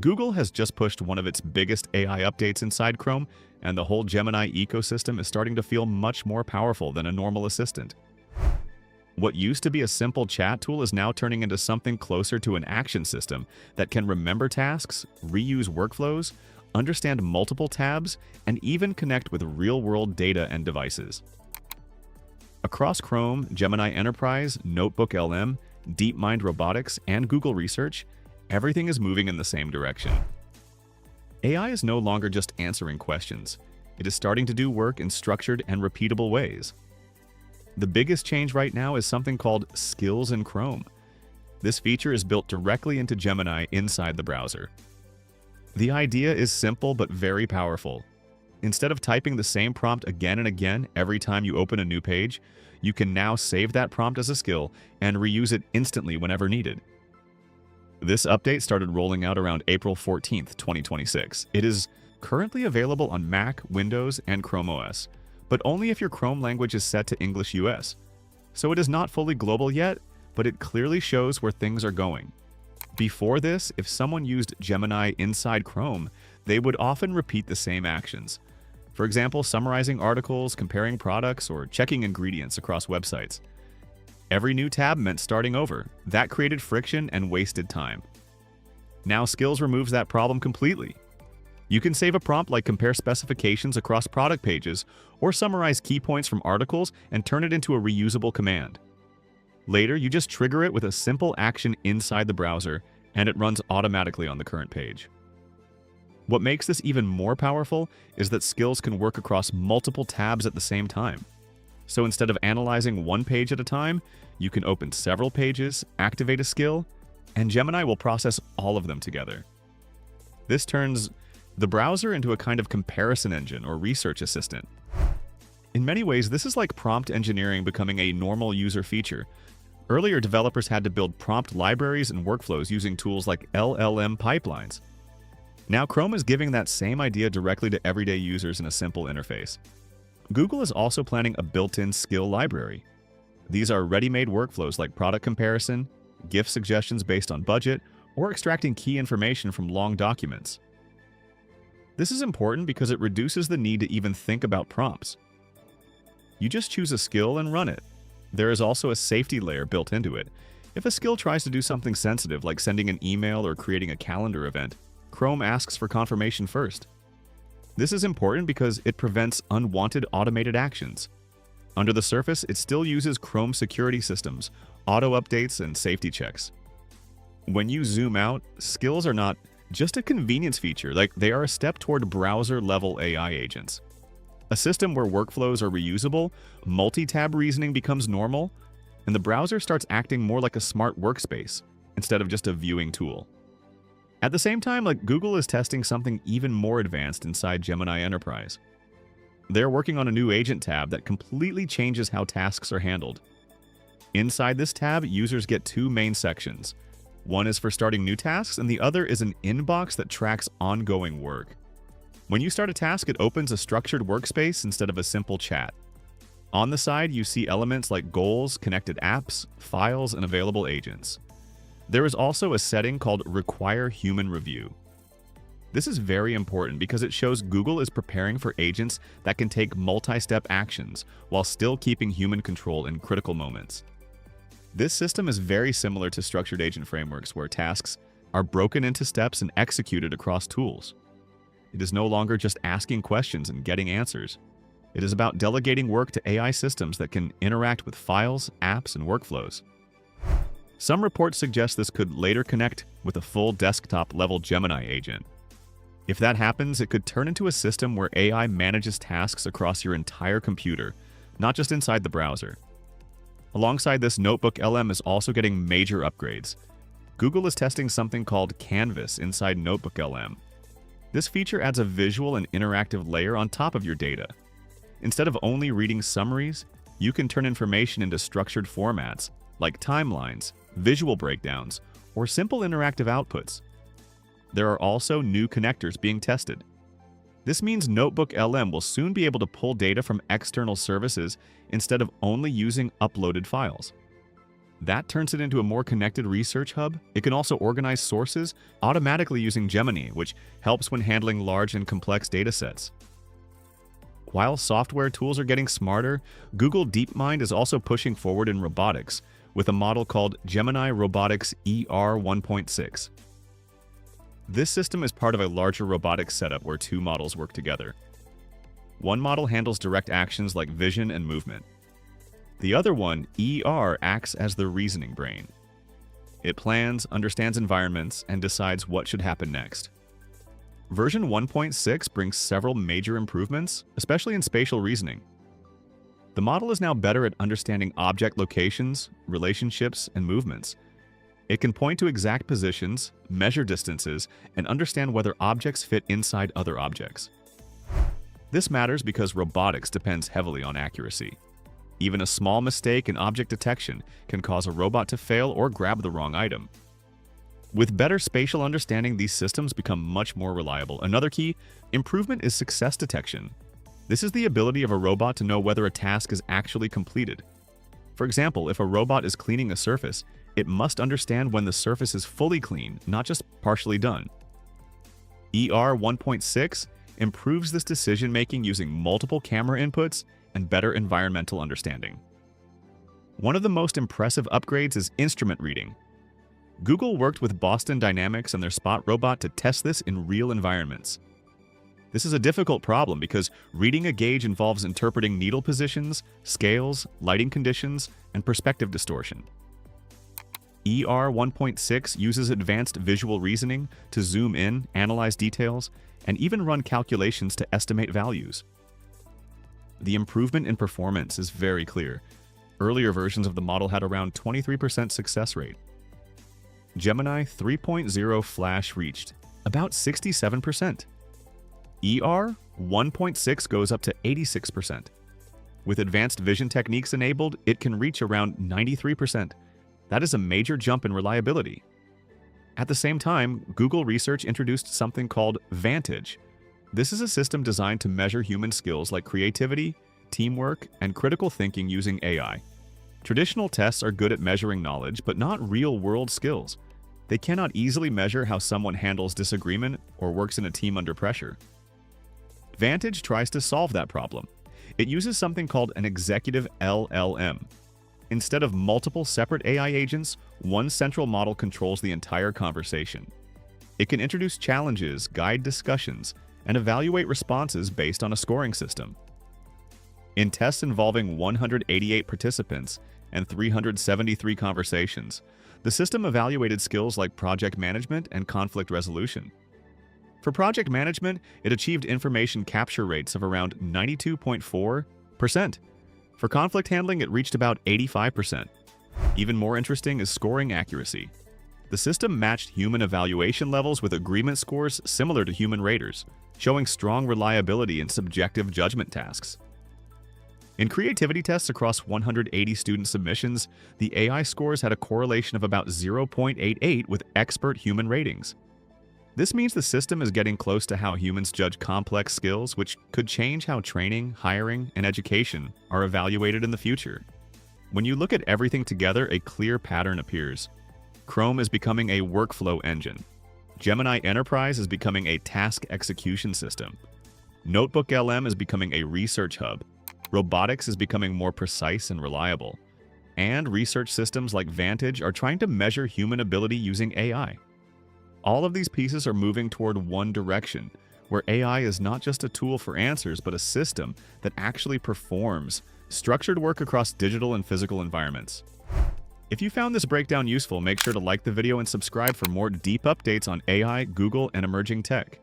Google has just pushed one of its biggest AI updates inside Chrome, and the whole Gemini ecosystem is starting to feel much more powerful than a normal assistant. What used to be a simple chat tool is now turning into something closer to an action system that can remember tasks, reuse workflows, understand multiple tabs, and even connect with real-world data and devices. Across Chrome, Gemini Enterprise, NotebookLM, DeepMind Robotics, and Google Research, everything is moving in the same direction. AI is no longer just answering questions. It is starting to do work in structured and repeatable ways. The biggest change right now is something called Skills in Chrome. This feature is built directly into Gemini inside the browser. The idea is simple but very powerful. Instead of typing the same prompt again and again every time you open a new page, you can now save that prompt as a skill and reuse it instantly whenever needed. This update started rolling out around April 14th, 2026. It is currently available on Mac, Windows, and ChromeOS, but only if your Chrome language is set to English US. So it is not fully global yet, but it clearly shows where things are going. Before this, if someone used Gemini inside Chrome, they would often repeat the same actions. For example, summarizing articles, comparing products, or checking ingredients across websites. Every new tab meant starting over. That created friction and wasted time. Now Skills removes that problem completely. You can save a prompt like compare specifications across product pages or summarize key points from articles and turn it into a reusable command. Later, you just trigger it with a simple action inside the browser, and it runs automatically on the current page. What makes this even more powerful is that Skills can work across multiple tabs at the same time. So instead of analyzing one page at a time, you can open several pages, activate a skill, and Gemini will process all of them together. This turns the browser into a kind of comparison engine or research assistant. In many ways, this is like prompt engineering becoming a normal user feature. Earlier, developers had to build prompt libraries and workflows using tools like LLM pipelines. Now, Chrome is giving that same idea directly to everyday users in a simple interface. Google is also planning a built-in skill library. These are ready-made workflows like product comparison, gift suggestions based on budget, or extracting key information from long documents. This is important because it reduces the need to even think about prompts. You just choose a skill and run it. There is also a safety layer built into it. If a skill tries to do something sensitive like sending an email or creating a calendar event, Chrome asks for confirmation first. This is important because it prevents unwanted automated actions. Under the surface, it still uses Chrome security systems, auto updates, and safety checks. When you zoom out, skills are not just a convenience feature, like they are a step toward browser-level AI agents. A system where workflows are reusable, multi-tab reasoning becomes normal, and the browser starts acting more like a smart workspace instead of just a viewing tool. At the same time, Google is testing something even more advanced inside Gemini Enterprise. They're working on a new agent tab that completely changes how tasks are handled. Inside this tab, users get two main sections. One is for starting new tasks, and the other is an inbox that tracks ongoing work. When you start a task, it opens a structured workspace instead of a simple chat. On the side, you see elements like goals, connected apps, files, and available agents. There is also a setting called Require Human Review. This is very important because it shows Google is preparing for agents that can take multi-step actions while still keeping human control in critical moments. This system is very similar to structured agent frameworks where tasks are broken into steps and executed across tools. It is no longer just asking questions and getting answers. It is about delegating work to AI systems that can interact with files, apps, and workflows. Some reports suggest this could later connect with a full desktop-level Gemini agent. If that happens, it could turn into a system where AI manages tasks across your entire computer, not just inside the browser. Alongside this, NotebookLM is also getting major upgrades. Google is testing something called Canvas inside NotebookLM. This feature adds a visual and interactive layer on top of your data. Instead of only reading summaries, you can turn information into structured formats, like timelines, visual breakdowns, or simple interactive outputs. There are also new connectors being tested. This means NotebookLM will soon be able to pull data from external services instead of only using uploaded files. That turns it into a more connected research hub. It can also organize sources automatically using Gemini, which helps when handling large and complex datasets. While software tools are getting smarter, Google DeepMind is also pushing forward in robotics with a model called Gemini Robotics ER 1.6. This system is part of a larger robotics setup where two models work together. One model handles direct actions like vision and movement. The other one, ER, acts as the reasoning brain. It plans, understands environments, and decides what should happen next. Version 1.6 brings several major improvements, especially in spatial reasoning. The model is now better at understanding object locations, relationships, and movements. It can point to exact positions, measure distances, and understand whether objects fit inside other objects. This matters because robotics depends heavily on accuracy. Even a small mistake in object detection can cause a robot to fail or grab the wrong item. With better spatial understanding, these systems become much more reliable. Another key improvement is success detection. This is the ability of a robot to know whether a task is actually completed. For example, if a robot is cleaning a surface, it must understand when the surface is fully clean, not just partially done. ER 1.6 improves this decision-making using multiple camera inputs and better environmental understanding. One of the most impressive upgrades is instrument reading. Google worked with Boston Dynamics and their Spot robot to test this in real environments. This is a difficult problem because reading a gauge involves interpreting needle positions, scales, lighting conditions, and perspective distortion. ER 1.6 uses advanced visual reasoning to zoom in, analyze details, and even run calculations to estimate values. The improvement in performance is very clear. Earlier versions of the model had around 23% success rate. Gemini 3.0 Flash reached about 67%. ER 1.6 goes up to 86%. With advanced vision techniques enabled, it can reach around 93%. That is a major jump in reliability. At the same time, Google Research introduced something called Vantage. This is a system designed to measure human skills like creativity, teamwork, and critical thinking using AI. Traditional tests are good at measuring knowledge, but not real-world skills. They cannot easily measure how someone handles disagreement or works in a team under pressure. Vantage tries to solve that problem. It uses something called an executive LLM. Instead of multiple separate AI agents, one central model controls the entire conversation. It can introduce challenges, guide discussions, and evaluate responses based on a scoring system. In tests involving 188 participants and 373 conversations, the system evaluated skills like project management and conflict resolution. For project management, it achieved information capture rates of around 92.4%. For conflict handling, it reached about 85%. Even more interesting is scoring accuracy. The system matched human evaluation levels with agreement scores similar to human raters, showing strong reliability in subjective judgment tasks. In creativity tests across 180 student submissions, the AI scores had a correlation of about 0.88 with expert human ratings. This means the system is getting close to how humans judge complex skills, which could change how training, hiring, and education are evaluated in the future. When you look at everything together, a clear pattern appears. Chrome is becoming a workflow engine. Gemini Enterprise is becoming a task execution system. NotebookLM is becoming a research hub. Robotics is becoming more precise and reliable. And research systems like Vantage are trying to measure human ability using AI. All of these pieces are moving toward one direction, where AI is not just a tool for answers, but a system that actually performs structured work across digital and physical environments. If you found this breakdown useful, make sure to like the video and subscribe for more deep updates on AI, Google, and emerging tech.